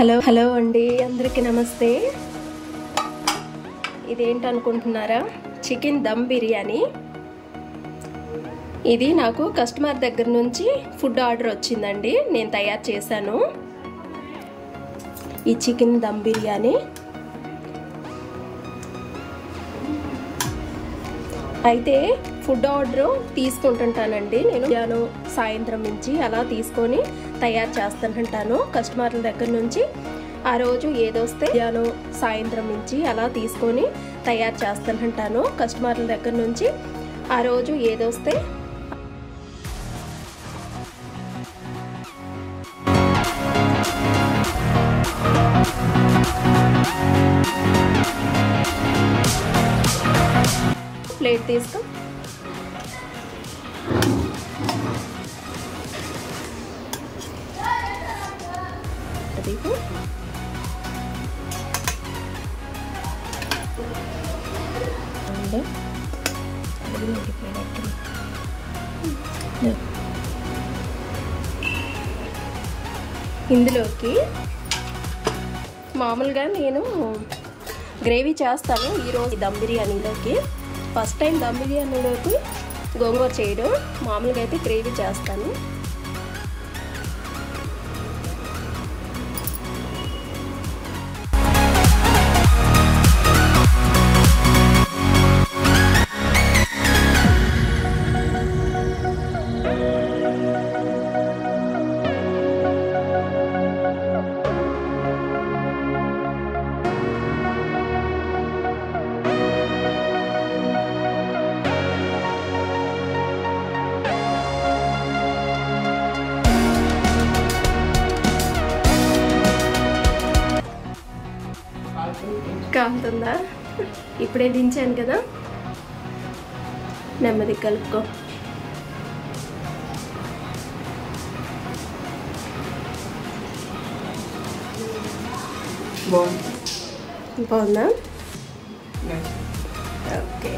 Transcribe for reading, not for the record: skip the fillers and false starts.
Hello అండి, అందరికీ నమస్తే. ఇదేంటనుకుంటున్నారా? చికెన్ దమ్ బిర్యానీ. ఇది నాకు కస్టమర్ దగ్గర నుంచి ఫుడ్ ఆర్డర్ వచ్చిందండి, నేను తయారు చేశాను ఈ చికెన్ దమ్ బిర్యానీ. అయితే ఫుడ్ ఆర్డర్ తీసుకుంటుంటానండి నేను సాయంత్రం నుంచి అలా తీసుకొని తయారు చేస్తుంటాను కస్టమర్ల దగ్గర నుంచి. ఆ రోజు ఏదొస్తే సాయంత్రం నుంచి అలా తీసుకొని తయారు చేస్తుంటాను కస్టమర్ల దగ్గర నుంచి. ఆ రోజు ఏదొస్తే ప్లేట్ తీసుకో. ఇందులోకి మామూలుగా నేను గ్రేవీ చేస్తాను ఈరోజు దమ్ బిర్యానీలోకి. ఫస్ట్ టైం దమ్ బిర్యానీలోకి గోంగూర చేయడం, మామూలుగా అయితే గ్రేవీ చేస్తాను. కాలుతుందా? ఇప్పుడే దించాను కదా, నెమ్మది కలుపుకో. బాగుందా? ఓకే.